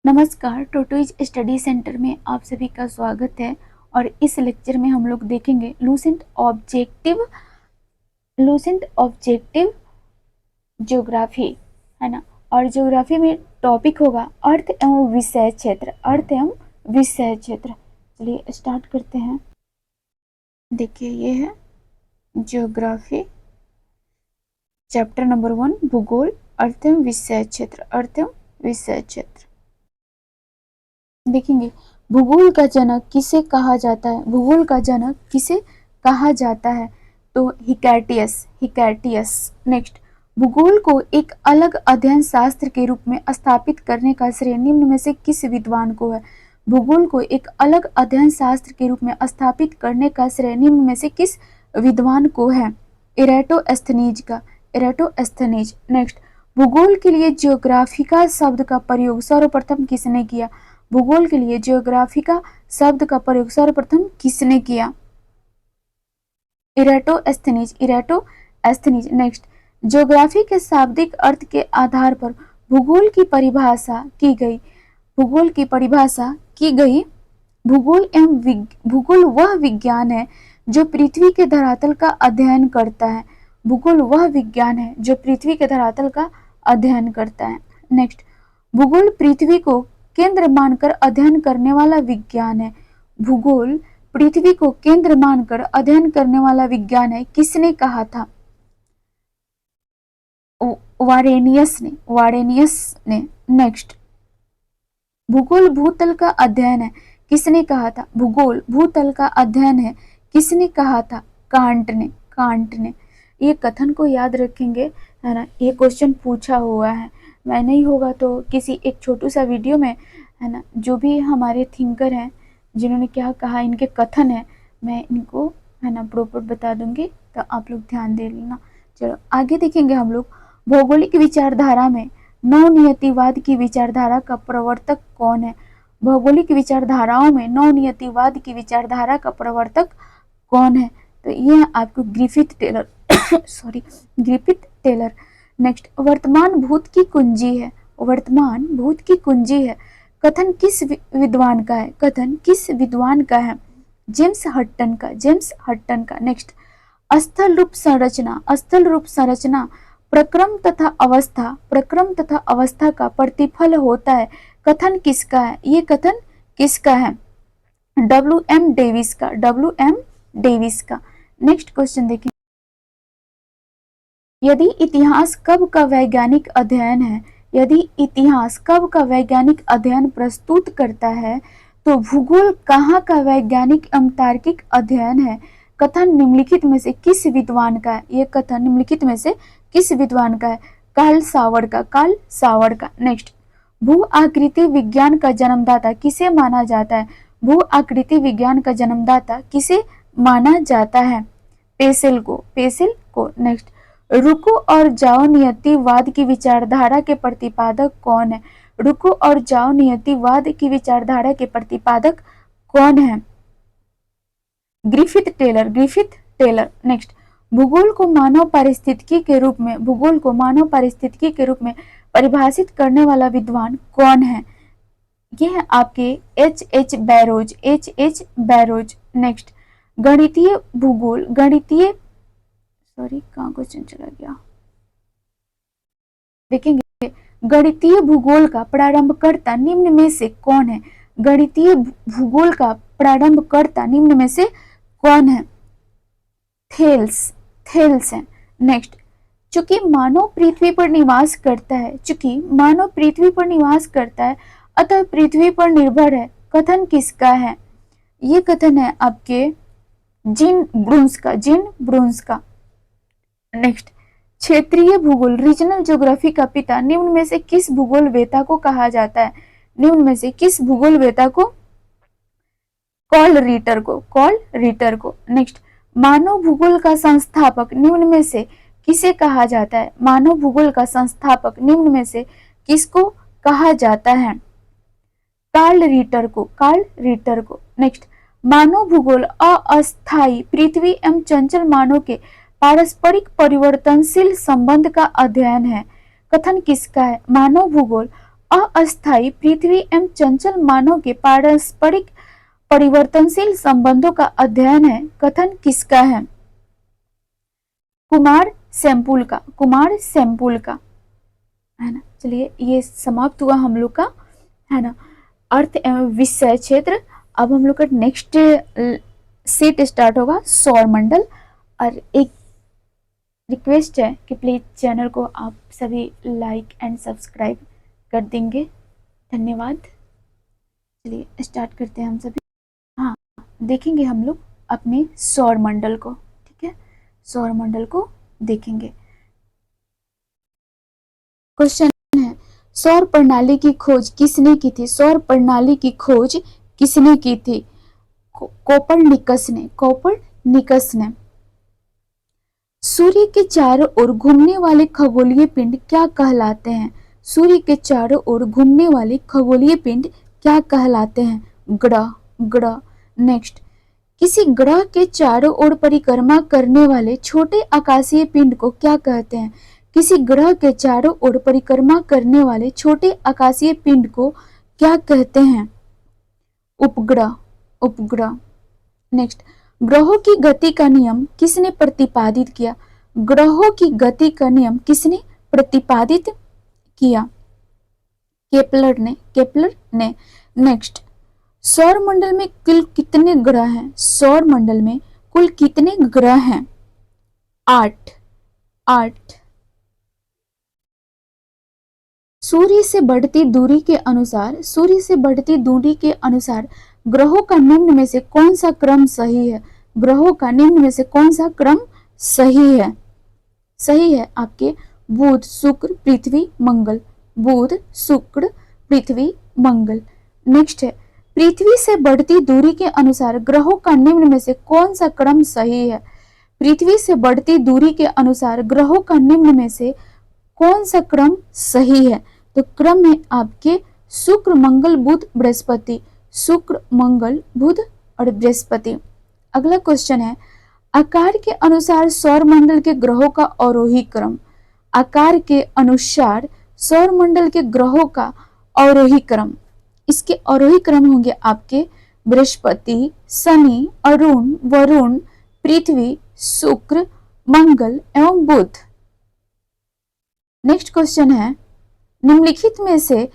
नमस्कार, tortoise study centre में आप सभी का स्वागत है। और इस लेक्चर में हम लोग देखेंगे लूसेंट ऑब्जेक्टिव ज्योग्राफी, है ना। और ज्योग्राफी में टॉपिक होगा अर्थ एवं विषय क्षेत्र। चलिए स्टार्ट करते हैं। देखिए, ये है ज्योग्राफी चैप्टर नंबर 1, भूगोल, अर्थ एवं विषय क्षेत्र। देखेंगे, भूगोल का जनक किसे कहा जाता है? तो हिकैटियस। नेक्स्ट, भूगोल को एक अलग अध्ययन शास्त्र के रूप में स्थापित करने का श्रेय निम्न में से किस विद्वान को है? भूगोल को एक अलग अध्ययन शास्त्र के रूप में स्थापित करने का श्रेय निम्न में से किस विद्वान को है? इरेटोस्थनीज। नेक्स्ट, भूगोल के लिए जियोग्राफिका शब्द का प्रयोग सर्वप्रथम किसने किया? भूगोल के लिए जियोग्राफिका शब्द का प्रयोग सर्वप्रथम किसने किया? इरेटोस्थनीज। नेक्स्ट, ज्योग्राफी के शाब्दिक अर्थ के आधार पर भूगोल की परिभाषा की गई। भूगोल वह विज्ञान है जो पृथ्वी के धरातल का अध्ययन करता है। नेक्स्ट, भूगोल पृथ्वी को केंद्र मानकर अध्ययन करने वाला विज्ञान है। किसने कहा था? वारेनियस ने। नेक्स्ट, भूगोल भूतल का अध्ययन है। किसने कहा था? भूगोल भूतल का अध्ययन है। किसने कहा था? कांट ने। ये कथन को याद रखेंगे, है ना। ये क्वेश्चन पूछा हुआ है, मैं नहीं होगा तो किसी एक छोटू सा वीडियो में, है ना, जो भी हमारे थिंकर हैं जिन्होंने क्या कहा, इनके कथन है, मैं इनको, है ना, प्रॉपर बता दूंगी, तो आप लोग ध्यान दे लेना। चलो आगे देखेंगे हम लोग। भौगोलिक विचारधारा में नवनियतिवाद की विचारधारा का प्रवर्तक कौन है? भौगोलिक विचारधाराओं में नवनियतिवाद की विचारधारा का प्रवर्तक कौन है? तो ये है आपको ग्रिफिथ टेलर। नेक्स्ट, वर्तमान भूत की कुंजी है। कथन किस विद्वान का है? जेम्स हटन का। नेक्स्ट, स्थल रूप संरचना प्रक्रम तथा अवस्था का प्रतिफल होता है। कथन किसका है? ये कथन किसका है? W.M. डेविस का। नेक्स्ट क्वेश्चन देखिए, यदि इतिहास कब का वैज्ञानिक अध्ययन प्रस्तुत करता है तो भूगोल कहाँ का वैज्ञानिक एवं तार्किक अध्ययन है? कथन निम्नलिखित में से किस विद्वान का है? ये कथन निम्नलिखित में से किस विद्वान का है? कार्ल सावर्ड का। नेक्स्ट, भू आकृति विज्ञान का जन्मदाता किसे माना जाता है? भू आकृति विज्ञान का जन्मदाता किसे माना जाता है? पेसेल को। नेक्स्ट, रुको और जाओ नियतिवाद की विचारधारा के प्रतिपादक कौन है? रुको और जाओ नियतिवाद की विचारधारा के प्रतिपादक कौन है? Griffith Taylor. नेक्स्ट, भूगोल को मानव पारिस्थितिकी के रूप में परिभाषित करने वाला विद्वान कौन है? ये है आपके H.H. बैरोज। नेक्स्ट, गणितीय भूगोल कहाँ क्वेश्चन चला गया, देखेंगे। गणितीय भूगोल का प्रारंभकर्ता निम्न में से कौन है? गणितीय भूगोल का प्रारंभकर्ता निम्न में से कौन है? थेल्स है। नेक्स्ट, चूंकि मानव पृथ्वी पर निवास करता है अतः पृथ्वी पर निर्भर है। कथन किसका है? ये कथन है आपके जीन ब्रून्स का। नेक्स्ट, क्षेत्रीय भूगोल रीजनल ज्योग्राफी का पिता निम्न में से किस भूगोल वेता को कहा जाता है? कॉल रीटर को। नेक्स्ट, मानव भूगोल का संस्थापक निम्न में से किसे कहा जाता है? मानव भूगोल का संस्थापक निम्न में से किसको कहा जाता है? कार्ल रीटर को। नेक्स्ट, मानव भूगोल अस्थायी पृथ्वी एवं चंचल मानव के पारस्परिक परिवर्तनशील संबंध का अध्ययन है। कथन किसका है? मानव भूगोल अस्थायी पृथ्वी एवं चंचल मानव के पारस्परिक परिवर्तनशील संबंधों का अध्ययन है, कथन किसका है? कुमार सैंपुल का, कुमार सैंपुल का, है ना। चलिए ये समाप्त हुआ हम लोग का, है ना, अर्थ एवं विषय क्षेत्र। अब हम लोग का नेक्स्ट सेट स्टार्ट होगा सौर मंडल। और एक रिक्वेस्ट है कि प्लीज चैनल को आप सभी लाइक एंड सब्सक्राइब कर देंगे, धन्यवाद। चलिए स्टार्ट करते हैं हम सभी। हाँ, देखेंगे हम लोग अपने सौर मंडल को, ठीक है, सौर मंडल को देखेंगे। क्वेश्चन है, सौर प्रणाली की खोज किसने की थी? सौर प्रणाली की खोज किसने की थी? कोपरनिकस ने, कोपरनिकस ने। सूर्य के चारों ओर घूमने वाले खगोलीय पिंड क्या कहलाते हैं? सूर्य के चारों ओर घूमने वाले खगोलीय पिंड क्या कहलाते हैं? ग्रह, ग्रह। नेक्स्ट, किसी ग्रह के चारों ओर परिक्रमा करने वाले छोटे आकाशीय पिंड को क्या कहते हैं? किसी ग्रह के चारों ओर परिक्रमा करने वाले छोटे आकाशीय पिंड को क्या कहते हैं? उपग्रह, उपग्रह। नेक्स्ट, ग्रहों की गति का नियम किसने प्रतिपादित किया? ग्रहों की गति का नियम किसने प्रतिपादित किया? केपलर ने, केपलर ने। नेक्स्ट, सौर मंडल में कुल कितने ग्रह हैं? सौर मंडल में कुल कितने ग्रह हैं? 8, 8। सूर्य से बढ़ती दूरी के अनुसार, सूर्य से बढ़ती दूरी के अनुसार ग्रहों का निम्न में से कौन सा क्रम सही है? ग्रहों का निम्न में से कौन सा क्रम सही है? सही है आपके बुध, शुक्र, पृथ्वी, मंगल। बुध, शुक्र, पृथ्वी, मंगल। नेक्स्ट है, पृथ्वी से बढ़ती दूरी के अनुसार ग्रहों का निम्न में से कौन सा क्रम सही है? पृथ्वी से बढ़ती दूरी के अनुसार ग्रहों का निम्न में से कौन सा क्रम सही है? तो क्रम है आपके शुक्र, मंगल, बुध, बृहस्पति। शुक्र, मंगल, बुध और बृहस्पति। अगला क्वेश्चन है, आकार के अनुसार सौर मंडल के ग्रहों का अवरोही क्रम। आकार के अनुसार सौर मंडल के ग्रहों का अवरोही क्रम, इसके अवरोही क्रम होंगे आपके बृहस्पति, शनि, अरुण, वरुण, पृथ्वी, शुक्र, मंगल एवं बुध। नेक्स्ट क्वेश्चन है, निम्नलिखित में से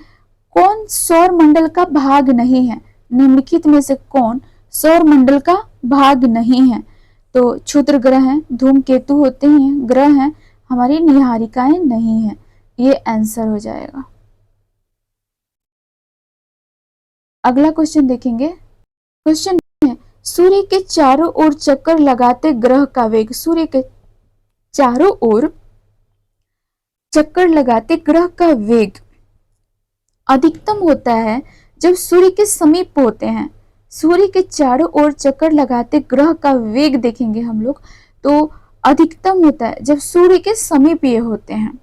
कौन सौर मंडल का भाग नहीं है? निम्नलिखित में से कौन सौर मंडल का भाग नहीं है? तो क्षुद्र ग्रह हैं, धूमकेतु होते हैं, ग्रह हैं, हमारी निहारिकाएं नहीं है, ये आंसर हो जाएगा। अगला क्वेश्चन देखेंगे। क्वेश्चन है, सूर्य के चारों ओर चक्कर लगाते ग्रह का वेग। सूर्य के चारों ओर चक्कर लगाते ग्रह का वेग अधिकतम होता है जब सूर्य के समीप होते हैं। सूर्य के चारों ओर चक्कर लगाते ग्रह का वेग देखेंगे हम लोग तो अधिकतम होता है जब सूर्य के समीप ये होते हैं।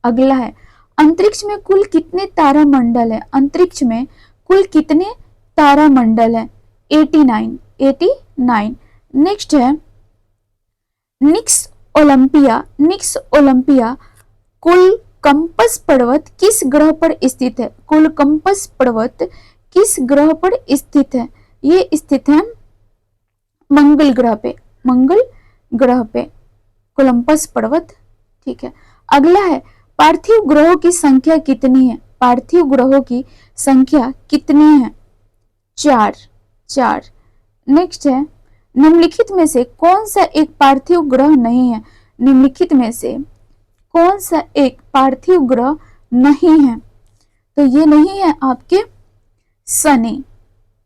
अगला है, अंतरिक्ष में कुल कितने तारामंडल है? अंतरिक्ष में कुल कितने तारामंडल है? 89, 89। नेक्स्ट है, निक्स ओलंपिया, निक्स ओलंपिया कुल कंपस पर्वत किस ग्रह पर स्थित है? कुल कंपस पर्वत किस ग्रह पर स्थित है? ये स्थित है मंगल ग्रह पे, मंगल ग्रह पे कोलंबस पर्वत, ठीक है। अगला है, पार्थिव ग्रहों की संख्या कितनी है? पार्थिव ग्रहों की संख्या कितनी है? 4, 4। नेक्स्ट है, निम्नलिखित में से कौन सा एक पार्थिव ग्रह नहीं है? निम्नलिखित में से कौन सा एक पार्थिव ग्रह नहीं है? तो ये नहीं है आपके शनि,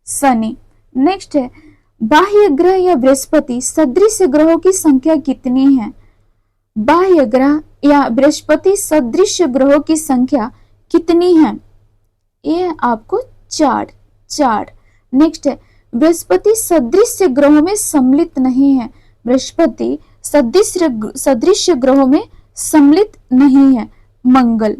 शनि। नेक्स्ट है, बाह्य ग्रह या बृहस्पति सदृश ग्रहों की संख्या कितनी है? बाह्य ग्रह या बृहस्पति सदृश ग्रहों की संख्या कितनी है? ये आपको 4, 4। नेक्स्ट है, बृहस्पति सदृश ग्रहों में सम्मिलित नहीं है। बृहस्पति सदृश ग्रहों में सम्मिलित नहीं है, मंगल।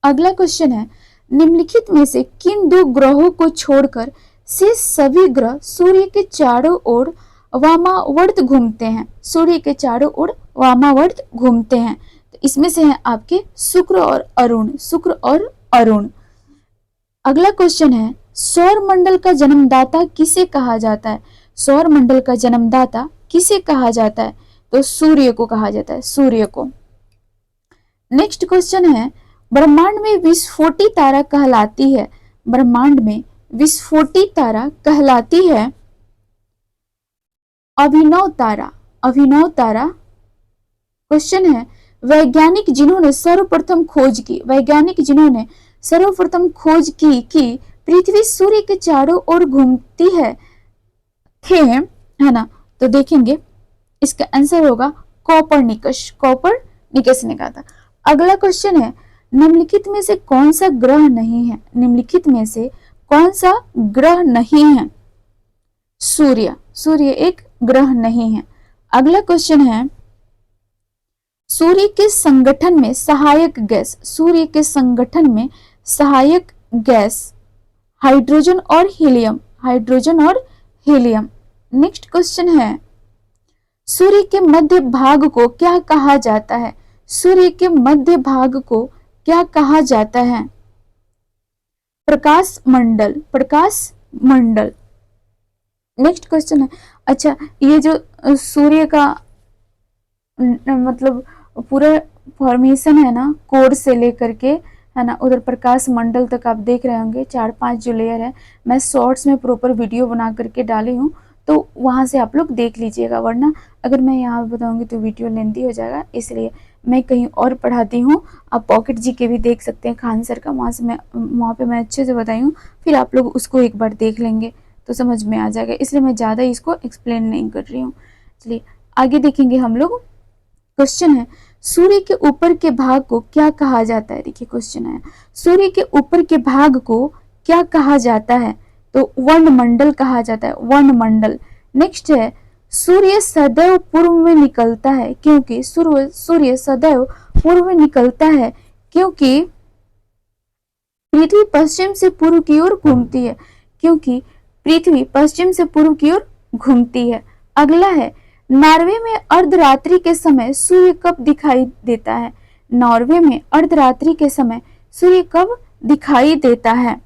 अगला क्वेश्चन है, निम्नलिखित में से किन दो ग्रहों को छोड़कर शेष सभी ग्रह सूर्य के चारों ओर वामावर्त घूमते हैं? सूर्य के चारों ओर वामावर्त घूमते हैं। तो इसमें से है आपके शुक्र और अरुण, शुक्र और अरुण। अगला क्वेश्चन है, सौर मंडल का जन्मदाता किसे कहा जाता है? सौर मंडल का जन्मदाता किसे कहा जाता है? तो सूर्य को कहा जाता है, सूर्य को। नेक्स्ट क्वेश्चन है, ब्रह्मांड में विस्फोटी तारा कहलाती है, ब्रह्मांड में विस्फोटी तारा कहलाती है अभिनव तारा, अभिनव तारा। क्वेश्चन है, वैज्ञानिक जिन्होंने सर्वप्रथम खोज की, वैज्ञानिक जिन्होंने सर्वप्रथम खोज की कि पृथ्वी सूर्य के चारों ओर घूमती है थे, है ना? तो देखेंगे इसका आंसर होगा कोपरनिकस, कोपरनिकस ने कहा था। अगला क्वेश्चन है, निम्नलिखित में से कौन सा ग्रह नहीं है? निम्नलिखित में से कौन सा ग्रह नहीं है? सूर्य, सूर्य एक ग्रह नहीं है। अगला क्वेश्चन है, सूर्य के संगठन में सहायक गैस, सूर्य के संगठन में सहायक गैस हाइड्रोजन और हीलियम, हाइड्रोजन और हीलियम। नेक्स्ट क्वेश्चन है, सूर्य के मध्य भाग को क्या कहा जाता है? सूर्य के मध्य भाग को क्या कहा जाता है? प्रकाश मंडल, प्रकाश मंडल। नेक्स्ट क्वेश्चन है, अच्छा ये जो सूर्य का मतलब पूरा फॉर्मेशन है ना, कोर से लेकर के, है ना, उधर प्रकाश मंडल तक आप देख रहे होंगे 4-5 जो लेयर है। मैं शॉर्ट्स में प्रॉपर वीडियो बना करके डाली हूँ, तो वहाँ से आप लोग देख लीजिएगा, वरना अगर मैं यहाँ बताऊँगी तो वीडियो लेंथी हो जाएगा, इसलिए मैं कहीं और पढ़ाती हूँ। आप पॉकेट जी के भी देख सकते हैं, खान सर का, वहाँ पे मैं अच्छे से बताई हूँ, फिर आप लोग उसको एक बार देख लेंगे तो समझ में आ जाएगा, इसलिए मैं ज़्यादा इसको एक्सप्लेन नहीं कर रही हूँ। चलिए आगे देखेंगे हम लोग। क्वेश्चन है, सूर्य के ऊपर के भाग को क्या कहा जाता है? देखिए क्वेश्चन है, सूर्य के ऊपर के भाग को क्या कहा जाता है? तो वर्णमंडल कहा जाता है, वर्णमंडल। नेक्स्ट है, सूर्य सदैव पूर्व में निकलता है क्योंकि सूर्य सदैव पूर्व में निकलता है क्योंकि पृथ्वी पश्चिम से पूर्व की ओर घूमती है, क्योंकि पृथ्वी पश्चिम से पूर्व की ओर घूमती है। अगला है, नॉर्वे में अर्धरात्रि के समय सूर्य कब दिखाई देता है? नॉर्वे में अर्धरात्रि के समय सूर्य कब दिखाई देता है?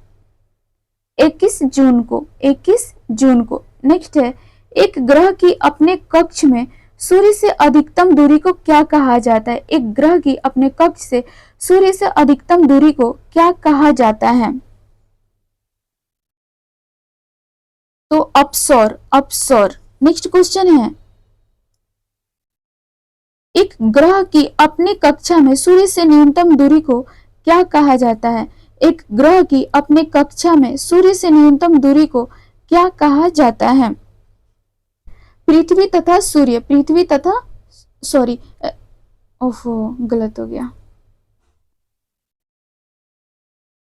21 जून को, 21 जून को। नेक्स्ट है, एक ग्रह की अपने कक्ष में सूर्य से अधिकतम दूरी को क्या कहा जाता है? एक ग्रह की अपने कक्ष से सूर्य से अधिकतम दूरी को क्या कहा जाता है? तो अपसौर, अपसौर। नेक्स्ट क्वेश्चन है, एक ग्रह की अपनी कक्षा में सूर्य से न्यूनतम दूरी को क्या कहा जाता है? एक ग्रह की अपनी कक्षा में सूर्य से न्यूनतम दूरी को क्या कहा जाता है? पृथ्वी तथा सूर्य, पृथ्वी तथा सॉरी ओफो गलत हो गया,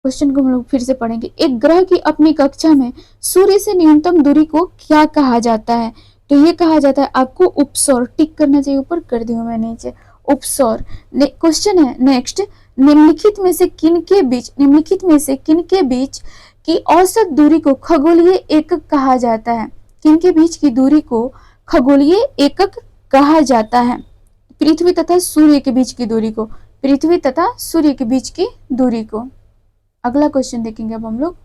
क्वेश्चन को हम लोग फिर से पढ़ेंगे। एक ग्रह की अपनी कक्षा में सूर्य से न्यूनतम दूरी को क्या कहा जाता है? तो ये कहा जाता है आपको उपसौर, टिक करना चाहिए, ऊपर कर दी हूं मैं नीचे, उपसौर। क्वेश्चन है नेक्स्ट, निम्नलिखित में से किनके बीच, निम्नलिखित में से किनके बीच की औसत दूरी को खगोलीय एकक कहा जाता है? किनके बीच की दूरी को खगोलीय एकक कहा जाता है? पृथ्वी तथा सूर्य के बीच की दूरी को, पृथ्वी तथा सूर्य के बीच की दूरी को। अगला क्वेश्चन देखेंगे अब हम लोग।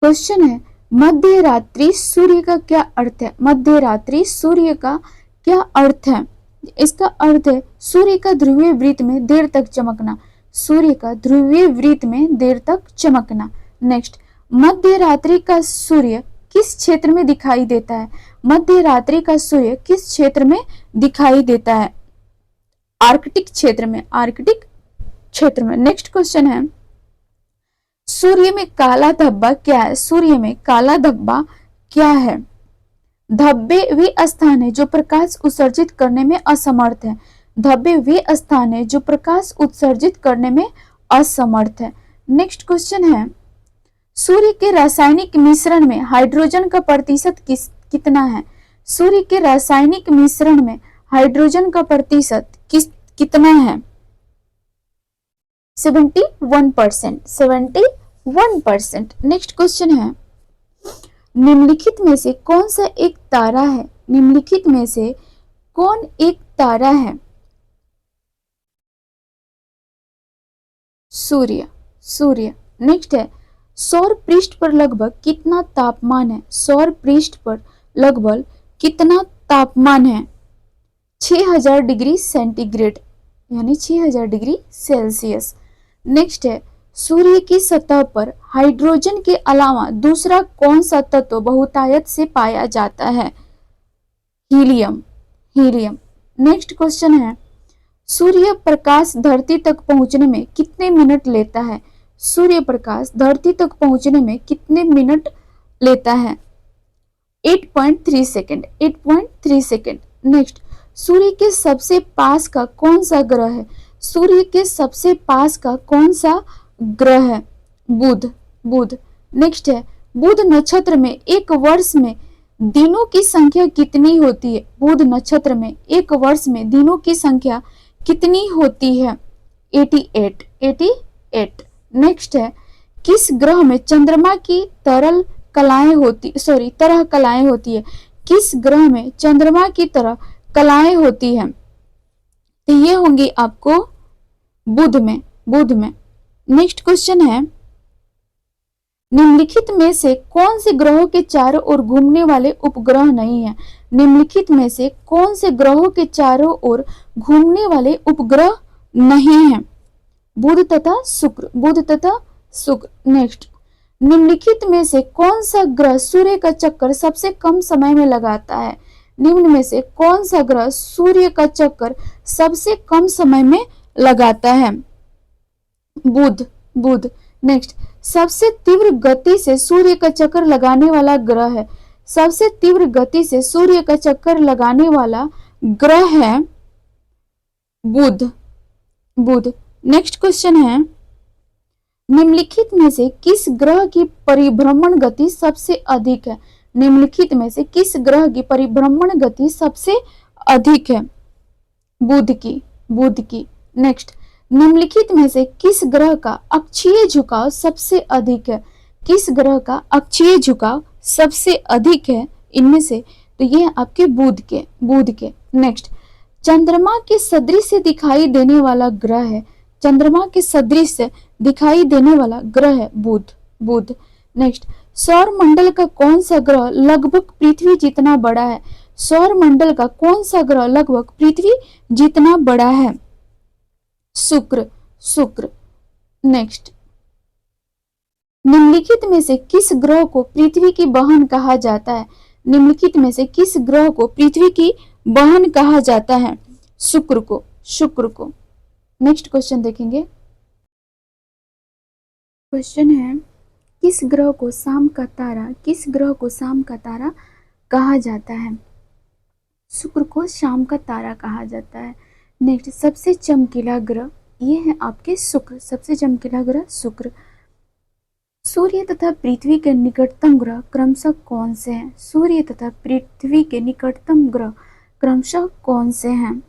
क्वेश्चन है, मध्य रात्रि सूर्य का क्या अर्थ है? मध्य रात्रि सूर्य का क्या अर्थ है? इसका अर्थ है सूर्य का ध्रुवीय वृत्त में देर तक चमकना, सूर्य का ध्रुवीय वृत्त में देर तक चमकना। नेक्स्ट, मध्य रात्रि का सूर्य किस क्षेत्र में दिखाई देता है? मध्य रात्रि का सूर्य किस क्षेत्र में दिखाई देता है? आर्कटिक क्षेत्र में, आर्कटिक क्षेत्र में। नेक्स्ट क्वेश्चन है, सूर्य में काला धब्बा क्या है? सूर्य में काला धब्बा क्या है? धब्बे वे स्थान है जो प्रकाश उत्सर्जित करने में असमर्थ है, धब्बे वे स्थान है जो प्रकाश उत्सर्जित करने में असमर्थ है। नेक्स्ट क्वेश्चन है, सूर्य के रासायनिक मिश्रण में हाइड्रोजन का प्रतिशत कितना है? सूर्य के रासायनिक मिश्रण में हाइड्रोजन का प्रतिशत कितना है? 71%, 71%। नेक्स्ट क्वेश्चन है, निम्नलिखित में से कौन सा एक तारा है? निम्नलिखित में से कौन एक तारा है? सूर्य, सूर्य। नेक्स्ट है सौर पृष्ठ पर लगभग कितना तापमान है? सौर पृष्ठ पर लगभग कितना तापमान है? 6000 डिग्री सेंटीग्रेड यानी 6000 डिग्री सेल्सियस। नेक्स्ट है सूर्य की सतह पर हाइड्रोजन के अलावा दूसरा कौन सा तत्व बहुतायत से पाया जाता है? हीलियम। हीलियम। नेक्स्ट क्वेश्चन है सूर्य प्रकाश धरती तक पहुंचने में कितने मिनट लेता है? सूर्य प्रकाश धरती तक पहुंचने में कितने मिनट लेता है? 8.3 सेकेंड। 8.3 सेकेंड। नेक्स्ट सूर्य के सबसे पास का कौन सा ग्रह है? सूर्य के सबसे पास का कौन सा ग्रह है? बुध। बुध। नेक्स्ट है बुध नक्षत्र में एक वर्ष में दिनों की संख्या कितनी होती है? बुध नक्षत्र में एक वर्ष में दिनों की संख्या कितनी होती है? 88। 88। नेक्स्ट है किस ग्रह में चंद्रमा की तरह कलाएं होती है? किस ग्रह में चंद्रमा की तरह कलाएं होती हैं? तो ये होंगी आपको बुध में। बुध में। नेक्स्ट क्वेश्चन है निम्नलिखित में से कौन से ग्रहों के चारों ओर घूमने वाले उपग्रह नहीं है? निम्नलिखित में से कौन से ग्रहों के चारों ओर घूमने वाले उपग्रह नहीं है? बुध तथा शुक्र। बुध तथा शुक्र। नेक्स्ट निम्नलिखित में से कौन सा ग्रह सूर्य का चक्कर सबसे कम समय में लगाता है? निम्न में से कौन सा ग्रह सूर्य का चक्कर सबसे कम समय में लगाता है? बुध। बुध। नेक्स्ट सबसे तीव्र गति से सूर्य का चक्कर लगाने वाला ग्रह है? सबसे तीव्र गति से सूर्य का चक्कर लगाने वाला ग्रह है बुध। बुध। नेक्स्ट क्वेश्चन है निम्नलिखित में से किस ग्रह की परिभ्रमण गति सबसे अधिक है? निम्नलिखित में से किस ग्रह की परिभ्रमण गति सबसे अधिक है? बुध की। बुध की। नेक्स्ट निम्नलिखित में से किस ग्रह का अक्षीय झुकाव सबसे अधिक है? किस ग्रह का अक्षीय झुकाव सबसे अधिक है इनमें से? तो ये आपके बुध के। बुध के। नेक्स्ट चंद्रमा के सदृश दिखाई देने वाला ग्रह है? चंद्रमा के सदृश दिखाई देने वाला ग्रह है बुध। बुध। नेक्स्ट सौर मंडल का कौन सा ग्रह लगभग पृथ्वी जितना बड़ा है? सौर मंडल का कौन सा ग्रह लगभग पृथ्वी जितना बड़ा है? शुक्र। शुक्र। नेक्स्ट निम्नलिखित में से किस ग्रह को पृथ्वी की बहन कहा जाता है? निम्नलिखित में से किस ग्रह को पृथ्वी की बहन कहा जाता है? शुक्र को। शुक्र को। नेक्स्ट क्वेश्चन देखेंगे। क्वेश्चन है किस ग्रह को शाम का तारा कहा जाता है? शुक्र को शाम का तारा कहा जाता है। नेक्स्ट सबसे चमकीला ग्रह ये है आपके शुक्र। सबसे चमकीला ग्रह शुक्र। सूर्य तथा पृथ्वी के निकटतम ग्रह क्रमशः कौन से हैं? सूर्य तथा पृथ्वी के निकटतम ग्रह क्रमशः कौन से हैं?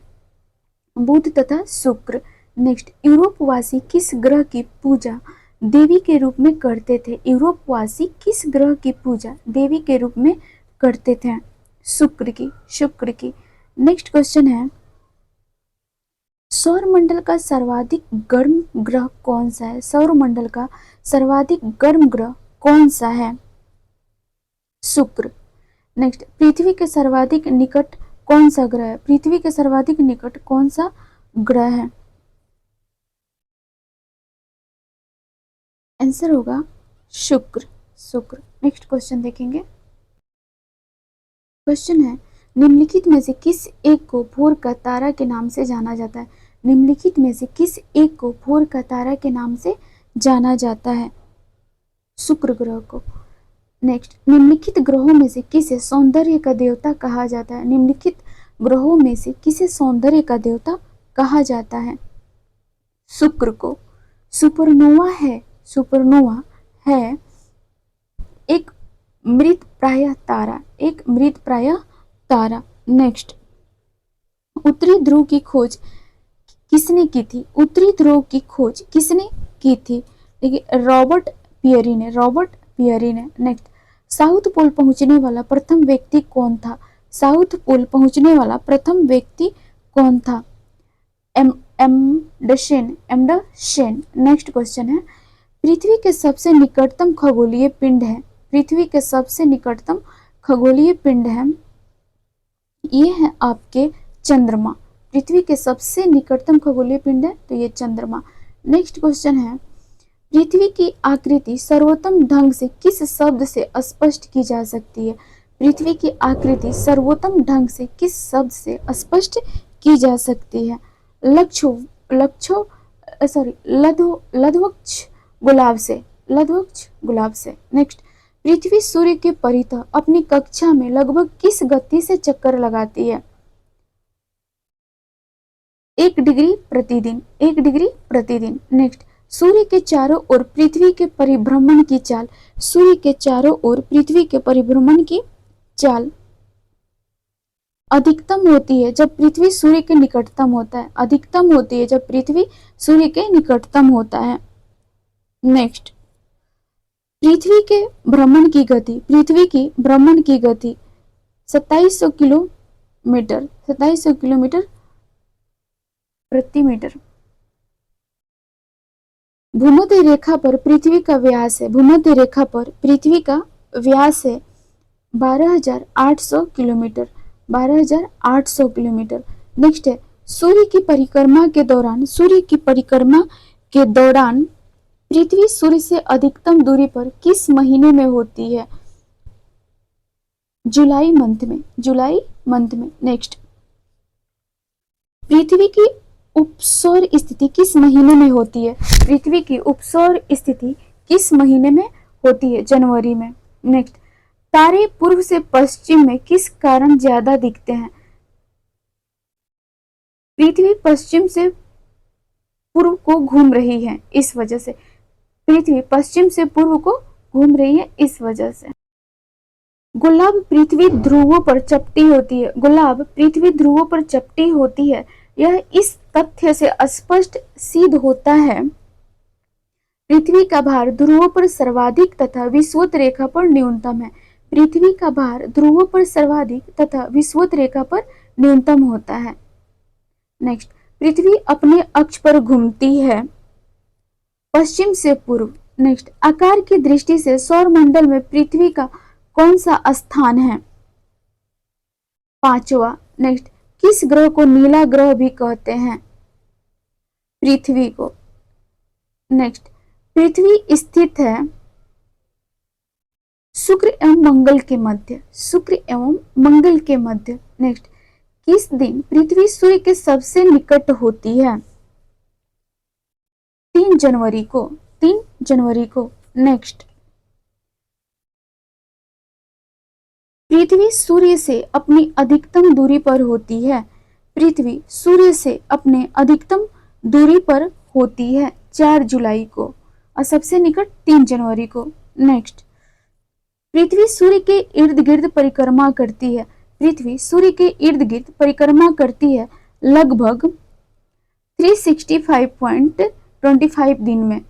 बुध तथा शुक्र। नेक्स्ट यूरोपवासी किस ग्रह की पूजा देवी के रूप में करते थे? यूरोपवासी किस ग्रह की पूजा देवी के रूप में करते थे? शुक्र की। शुक्र की। नेक्स्ट क्वेश्चन है सौरमंडल का सर्वाधिक गर्म ग्रह कौन सा है? सौरमंडल का सर्वाधिक गर्म ग्रह कौन सा है? शुक्र। नेक्स्ट पृथ्वी के सर्वाधिक निकट कौन सा ग्रह है? पृथ्वी के सर्वाधिक निकट कौन सा ग्रह है? आंसर होगा शुक्र। शुक्र। नेक्स्ट क्वेश्चन देखेंगे। क्वेश्चन है निम्नलिखित में से किस एक को भोर का तारा के नाम से जाना जाता है? निम्नलिखित में से किस एक को भोर का तारा के नाम से जाना जाता है? शुक्र ग्रह को। नेक्स्ट निम्नलिखित ग्रहों में से किसे सौंदर्य का देवता कहा जाता है? निम्नलिखित ग्रहों में से किसे सौंदर्य का देवता कहा जाता है? शुक्र को। सुपरनोवा है। सुपरनोवा है एक मृत प्रायः तारा। एक मृत प्रायः तारा। नेक्स्ट उत्तरी ध्रुव की खोज किसने की थी? उत्तरी ध्रुव की खोज किसने की थी? देखिए रॉबर्ट पियरी ने। रॉबर्ट पियरी ने। नेक्स्ट साउथ पोल पहुंचने वाला प्रथम व्यक्ति कौन था? साउथ पोल पहुंचने वाला प्रथम व्यक्ति कौन था? एमडशेन। एमडशेन। नेक्स्ट क्वेश्चन है पृथ्वी के सबसे निकटतम खगोलीय पिंड है, पृथ्वी के सबसे निकटतम खगोलीय पिंड है, ये है आपके चंद्रमा। पृथ्वी के सबसे निकटतम खगोलीय पिंड है तो ये चंद्रमा। नेक्स्ट क्वेश्चन है, पृथ्वी की आकृति सर्वोत्तम ढंग से किस शब्द से स्पष्ट की जा सकती है? पृथ्वी की आकृति सर्वोत्तम ढंग से किस शब्द से स्पष्ट की जा सकती है? लक्षो लक्षो सॉरी लध्वक्ष गुलाब से, लध्वक्ष गुलाब से। नेक्स्ट, पृथ्वी सूर्य के परितः अपनी कक्षा में लगभग किस गति से चक्कर लगाती है? 1 डिग्री प्रतिदिन, 1 डिग्री प्रतिदिन। नेक्स्ट, सूर्य के चारों ओर पृथ्वी के परिभ्रमण की चाल, सूर्य के चारों ओर पृथ्वी के परिभ्रमण की चाल अधिकतम होती है जब पृथ्वी सूर्य के निकटतम होता है, अधिकतम होती है जब पृथ्वी सूर्य के निकटतम होता है। नेक्स्ट, पृथ्वी के भ्रमण की गति, पृथ्वी की भ्रमण की गति 2700 किलोमीटर, 2700 किलोमीटर प्रति मीटर। भूमध्य रेखा पर पृथ्वी का व्यास है, भूमध्य रेखा पर पृथ्वी का व्यास है 12,800 किलोमीटर, 12,800 किलोमीटर। नेक्स्ट है, सूर्य की परिक्रमा के दौरान, सूर्य की परिक्रमा के दौरान पृथ्वी सूर्य से अधिकतम दूरी पर किस महीने में होती है? जुलाई मंथ में, जुलाई मंथ में। नेक्स्ट, पृथ्वी की उपसौर स्थिति किस महीने में होती है? पृथ्वी की उपसौर स्थिति किस महीने में होती है? जनवरी में। नेक्स्ट, तारे पूर्व से पश्चिम में किस कारण ज्यादा दिखते हैं? पृथ्वी पश्चिम से पूर्व को घूम रही है, इस वजह से। पृथ्वी पश्चिम से पूर्व को घूम रही है, इस वजह से। गुलाब पृथ्वी ध्रुवों पर चपटी होती है, गुलाब पृथ्वी ध्रुवों पर चपटी होती है, यह इस तथ्य से स्पष्ट सिद्ध होता है पृथ्वी का भार ध्रुवों पर सर्वाधिक तथा विषुवत रेखा पर न्यूनतम है, पृथ्वी का भार ध्रुवों पर सर्वाधिक तथा विषुवत रेखा पर न्यूनतम होता है। नेक्स्ट, पृथ्वी अपने अक्ष पर घूमती है पश्चिम से पूर्व। नेक्स्ट, आकार की दृष्टि से सौर मंडल में पृथ्वी का कौन सा स्थान है? 5वां। नेक्स्ट, किस ग्रह को नीला ग्रह भी कहते हैं? पृथ्वी को। नेक्स्ट, पृथ्वी स्थित है शुक्र एवं मंगल के मध्य, शुक्र एवं मंगल के मध्य। नेक्स्ट, किस दिन पृथ्वी सूर्य के सबसे निकट होती है? 3 जनवरी को, 3 जनवरी को। नेक्स्ट, पृथ्वी सूर्य से अपनी अधिकतम दूरी पर होती है, पृथ्वी सूर्य से अपने अधिकतम दूरी पर होती है 4 जुलाई को और सबसे निकट 3 जनवरी को। नेक्स्ट, पृथ्वी सूर्य के इर्द गिर्द परिक्रमा करती है, पृथ्वी सूर्य के इर्द गिर्द परिक्रमा करती है लगभग 365.25 दिन में।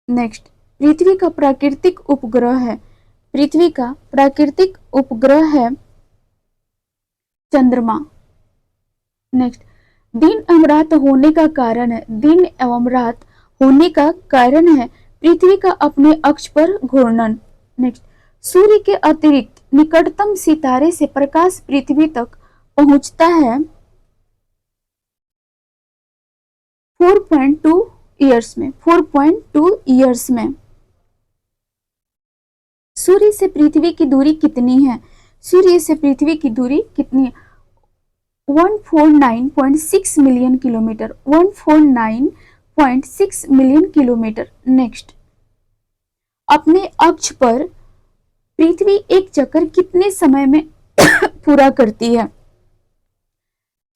नेक्स्ट, पृथ्वी का प्राकृतिक उपग्रह है, पृथ्वी का प्राकृतिक उपग्रह है चंद्रमा। नेक्स्ट, दिन एवं रात होने का कारण है, दिन एवं रात होने का कारण है पृथ्वी का अपने अक्ष पर घूर्णन। नेक्स्ट, सूर्य के अतिरिक्त निकटतम सितारे से प्रकाश पृथ्वी तक पहुंचता है 4.2 ईयर्स में, 4.2 ईयर्स में। सूर्य से पृथ्वी की दूरी कितनी है? सूर्य से पृथ्वी की दूरी कितनी है? 149.6 million kilometre, 149.6 million kilometre. Next, अपने अक्ष पर पृथ्वी एक चक्कर कितने समय में पूरा करती है?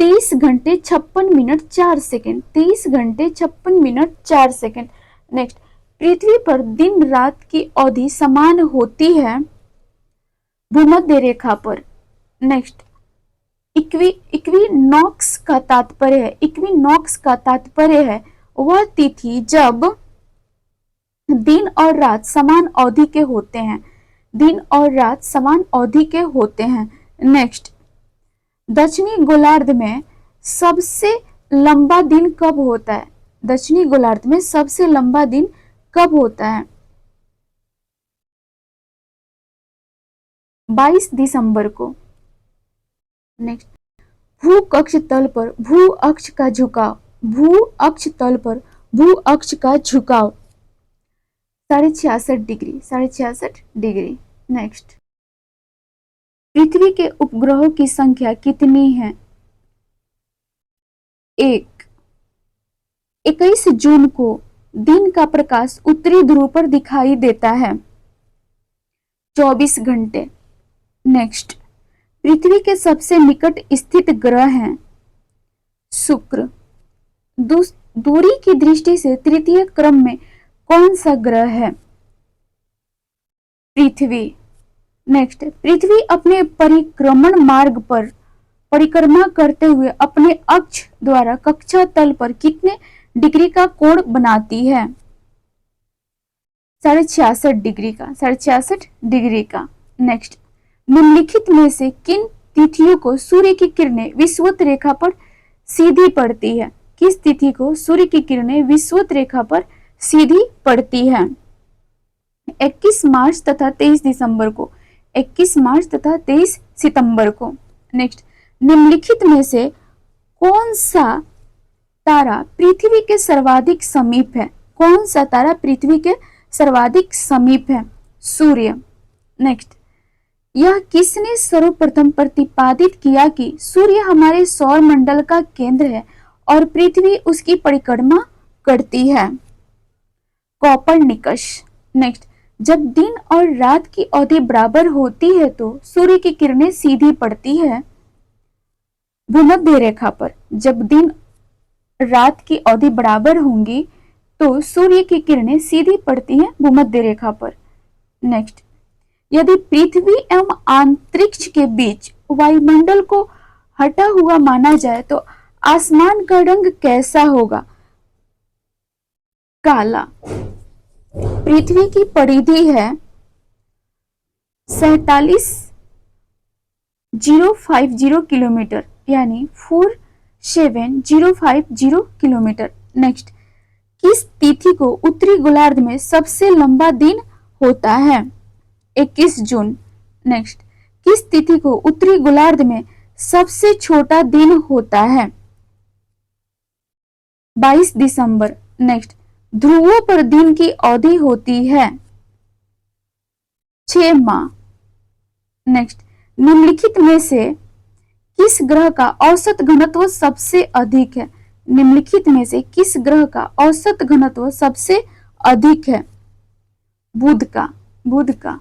23 घंटे 56 मिनट 4 सेकेंड, 23 घंटे 56 मिनट 4 सेकेंड। नेक्स्ट, पृथ्वी पर दिन रात की अवधि समान होती है भूमध्य रेखा पर। नेक्स्ट, इक्विनॉक्स का तात्पर्य है, इक्विनॉक्स का तात्पर्य है वह तिथि जब दिन और रात समान अवधि के होते हैं, दिन और रात समान अवधि के होते हैं। नेक्स्ट, दक्षिणी गोलार्ध में सबसे लंबा दिन कब होता है? दक्षिणी गोलार्ध में सबसे लंबा दिन कब होता है? 22 दिसंबर को। नेक्स्ट, भू अक्ष तल पर भू अक्ष का झुकाव, भू अक्ष तल पर भू अक्ष का झुकाव 66.5 डिग्री, 66.5 डिग्री। नेक्स्ट, पृथ्वी के उपग्रहों की संख्या कितनी है? 1। 21 जून को दिन का प्रकाश उत्तरी ध्रुव पर दिखाई देता है, 24 घंटे। नेक्स्ट, पृथ्वी के सबसे निकट स्थित ग्रह हैं शुक्र। दूरी की दृष्टि से तृतीय क्रम में कौन सा ग्रह है? पृथ्वी। नेक्स्ट, पृथ्वी अपने परिक्रमण मार्ग पर परिक्रमा करते हुए अपने अक्ष द्वारा कक्षा तल पर कितने डिग्री का कोण बनाती है? 66.5 डिग्री का, 66.5 डिग्री का। नेक्स्ट, निम्नलिखित में से किन तिथियों को सूर्य की किरणें विषुवत रेखा पर सीधी पड़ती है? किस तिथि को सूर्य की किरणें विषुवत रेखा पर सीधी पड़ती है? 21 मार्च तथा 23 दिसंबर को, 21 मार्च तथा 23 सितंबर को। नेक्स्ट, निम्नलिखित में से कौन सा तारा पृथ्वी के सर्वाधिक समीप है? कौन सा तारा पृथ्वी के सर्वाधिक समीप है? सूर्य। नेक्स्ट, यह किसने सर्वप्रथम प्रतिपादित किया कि सूर्य हमारे सौर मंडल का केंद्र है और पृथ्वी उसकी परिक्रमा करती है? कोपरनिकस। नेक्स्ट, जब दिन और रात की अवधि बराबर होती है तो सूर्य की किरणें सीधी पड़ती है भूमध्य रेखा पर। जब दिन रात की अवधि बराबर होंगी तो सूर्य की किरणें सीधी पड़ती हैं भूमध्य रेखा पर। नेक्स्ट, यदि पृथ्वी एवं अंतरिक्ष के बीच वायुमंडल को हटा हुआ माना जाए तो आसमान का रंग कैसा होगा? काला। पृथ्वी की परिधि है 47,050 किलोमीटर, यानी 47,050 किलोमीटर। नेक्स्ट, किस तिथि को उत्तरी गोलार्ध में सबसे लंबा दिन होता है? 21 जून। नेक्स्ट, किस तिथि को उत्तरी गोलार्ध में सबसे छोटा दिन होता है? 22 दिसंबर। नेक्स्ट, ध्रुवों पर दिन की अवधि होती है 6 माह। नेक्स्ट, निम्नलिखित में से किस ग्रह का औसत घनत्व सबसे अधिक है? निम्नलिखित में से किस ग्रह का औसत घनत्व सबसे अधिक है? बुध का, बुध का।